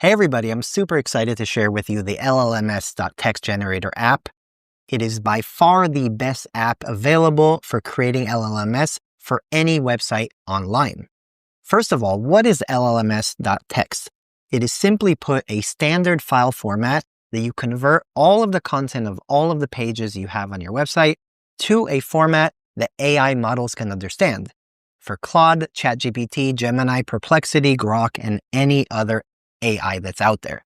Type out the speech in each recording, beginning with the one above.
Hey everybody, I'm super excited to share with you the LLMS.txt Generator app. It is by far the best app available for creating LLMS for any website online. First of all, what is LLMS.txt? It is simply put a standard file format that you convert all of the content of all of the pages you have on your website to a format that AI models can understand for Claude, ChatGPT, Gemini, Perplexity, Grok, and any other AI that's out there.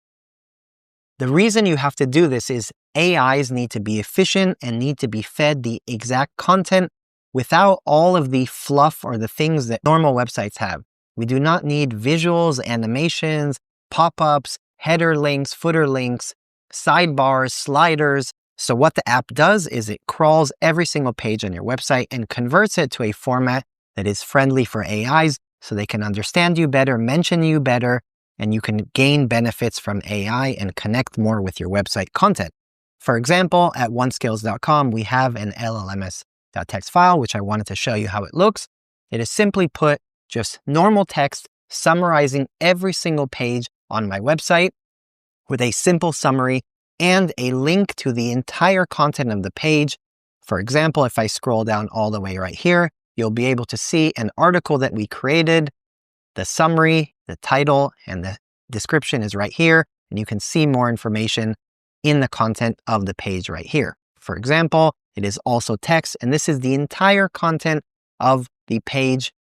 The reason you have to do this is AIs need to be efficient and need to be fed the exact content without all of the fluff or the things that normal websites have. We do not need visuals, animations, pop-ups, header links, footer links, sidebars, sliders. So what the app does is it crawls every single page on your website and converts it to a format that is friendly for AIs so they can understand you better, mention you better, and you can gain benefits from AI and connect more with your website content. For example, at onescales.com, we have an LLMS.txt file, which I wanted to show you how it looks. It is simply put just normal text summarizing every single page on my website with a simple summary and a link to the entire content of the page. For example, if I scroll down all the way right here, you'll be able to see an article that we created. The summary, the title, and the description is right here, and you can see more information in the content of the page right here. For example, it is also text, and this is the entire content of the page.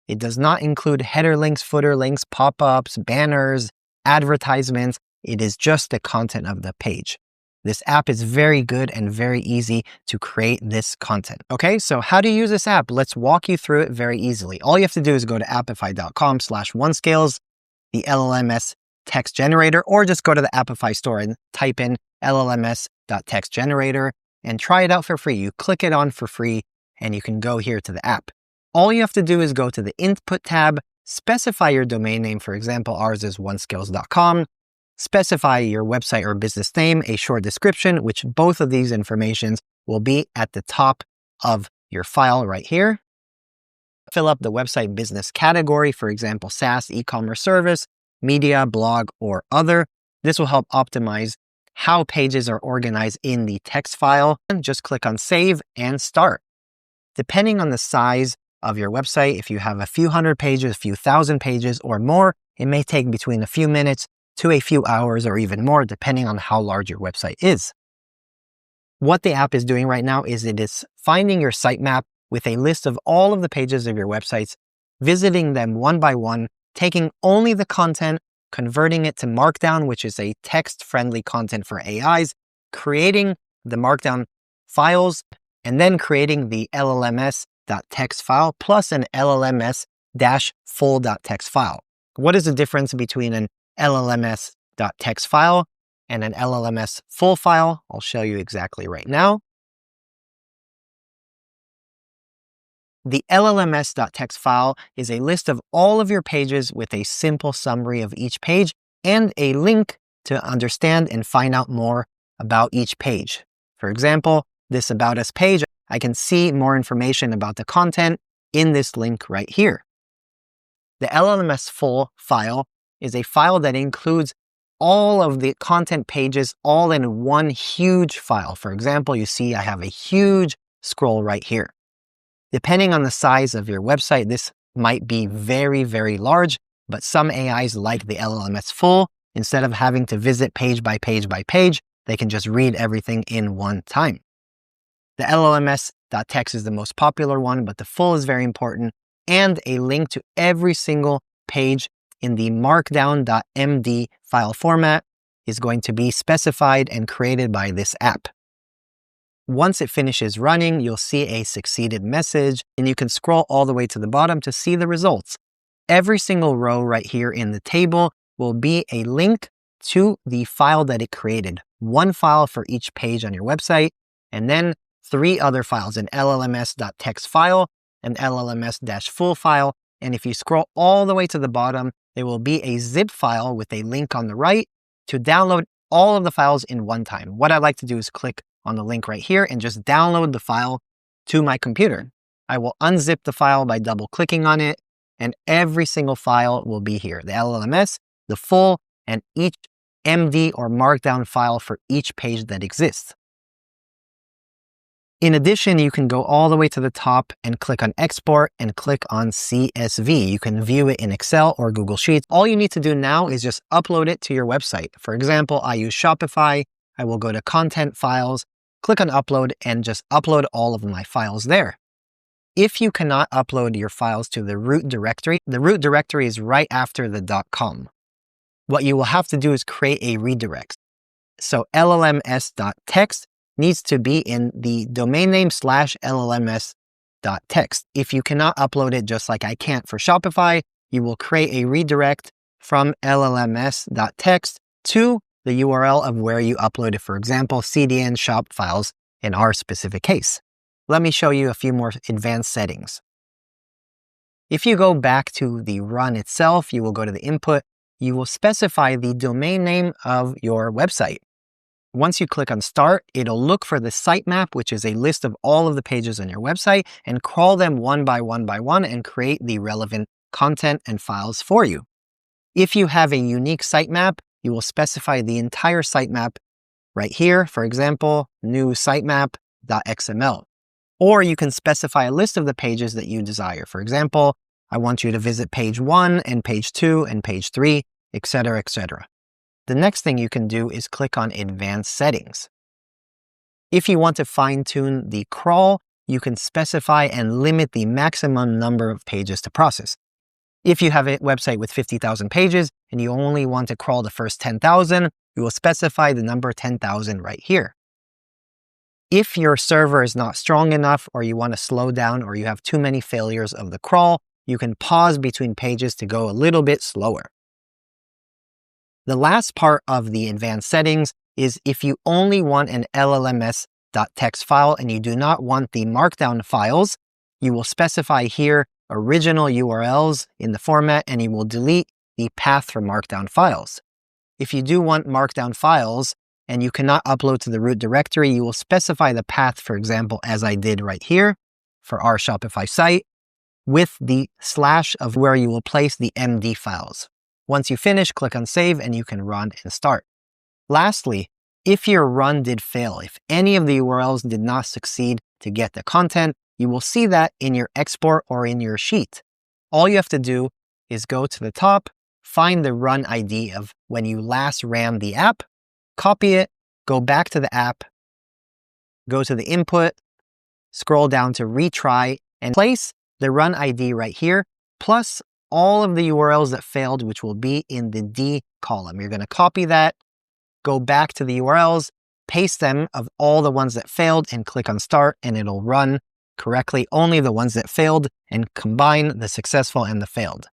It does not include header links, footer links, pop-ups, banners, advertisements. It is just the content of the page. This app is very good and very easy to create this content. Okay, so how to use this app? Let's walk you through it very easily. All you have to do is go to appify.com/onescales, the LLMS.txt Generator, or just go to the Appify store and type in LLMS.txt Generator and try it out for free. You click it on for free and you can go here to the app. All you have to do is go to the Input tab, specify your domain name. For example, ours is onescales.com. Specify your website or business name, a short description, which both of these informations will be at the top of your file right here. Fill up the website business category, for example, SaaS, e-commerce service, media, blog, or other. This will help optimize how pages are organized in the text file. And just click on Save and Start. Depending on the size of your website, if you have a few hundred pages, a few thousand pages or more, it may take between a few minutes to a few hours or even more, depending on how large your website is. What the app is doing right now is it is finding your sitemap with a list of all of the pages of your websites, visiting them one by one, taking only the content, converting it to Markdown, which is a text-friendly content for AIs, creating the Markdown files, and then creating the LLMS.txt file plus an llms-full.txt file. What is the difference between an LLMS.txt file and an LLMS full file? I'll show you exactly right now. The LLMS.txt file is a list of all of your pages with a simple summary of each page and a link to understand and find out more about each page. For example, this About Us page, I can see more information about the content in this link right here. The LLMS full file is a file that includes all of the content pages all in one huge file. For example, you see I have a huge scroll right here. Depending on the size of your website, this might be very, very large, but some AIs like the LLMS full. Instead of having to visit page by page by page, they can just read everything in one time. The LLMS.txt is the most popular one, but the full is very important, and a link to every single page in the markdown.md file format is going to be specified and created by this app. Once it finishes running, you'll see a succeeded message, and you can scroll all the way to the bottom to see the results. Every single row right here in the table will be a link to the file that it created. One file for each page on your website, and then 3 other files, an LLMS.txt file, an LLMS-full file, and if you scroll all the way to the bottom, there will be a zip file with a link on the right to download all of the files in one time. What I like to do is click on the link right here and just download the file to my computer. I will unzip the file by double clicking on it, and every single file will be here. The LLMS, the full, and each MD or Markdown file for each page that exists. In addition, you can go all the way to the top and click on Export and click on CSV. You can view it in Excel or Google Sheets. All you need to do now is just upload it to your website. For example, I use Shopify. I will go to Content Files, click on Upload, and just upload all of my files there. If you cannot upload your files to the root directory is right after the .com. What you will have to do is create a redirect. So llms.txt needs to be in the domain name /llms.txt. If you cannot upload it just like I can't for Shopify, you will create a redirect from llms.txt to the URL of where you uploaded, for example, CDN shop files in our specific case. Let me show you a few more advanced settings. If you go back to the run itself, you will go to the input. You will specify the domain name of your website. Once you click on Start, it'll look for the sitemap, which is a list of all of the pages on your website, and crawl them one by one and create the relevant content and files for you. If you have a unique sitemap, you will specify the entire sitemap right here. For example, new sitemap.xml. Or you can specify a list of the pages that you desire. For example, I want you to visit page 1 and page 2 and page 3, etc., etc. The next thing you can do is click on Advanced Settings. If you want to fine-tune the crawl, you can specify and limit the maximum number of pages to process. If you have a website with 50,000 pages and you only want to crawl the first 10,000, you will specify the number 10,000 right here. If your server is not strong enough, or you want to slow down, or you have too many failures of the crawl, you can pause between pages to go a little bit slower. The last part of the advanced settings is if you only want an LLMS.txt file and you do not want the Markdown files, you will specify here original URLs in the format, and you will delete the path for Markdown files. If you do want Markdown files and you cannot upload to the root directory, you will specify the path, for example, as I did right here for our Shopify site, with the / of where you will place the MD files. Once you finish, click on Save and you can run and start. Lastly, if your run did fail, if any of the URLs did not succeed to get the content, you will see that in your export or in your sheet. All you have to do is go to the top, find the run ID of when you last ran the app, copy it, go back to the app, go to the input, scroll down to retry, and place the run ID right here, plus all of the URLs that failed, which will be in the D column. You're going to copy that, go back to the URLs, paste them of all the ones that failed, and click on Start, and it'll run correctly only the ones that failed and combine the successful and the failed.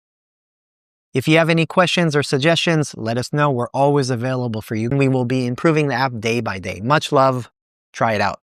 If you have any questions or suggestions, let us know. We're always available for you. We will be improving the app day by day. Much love. Try it out.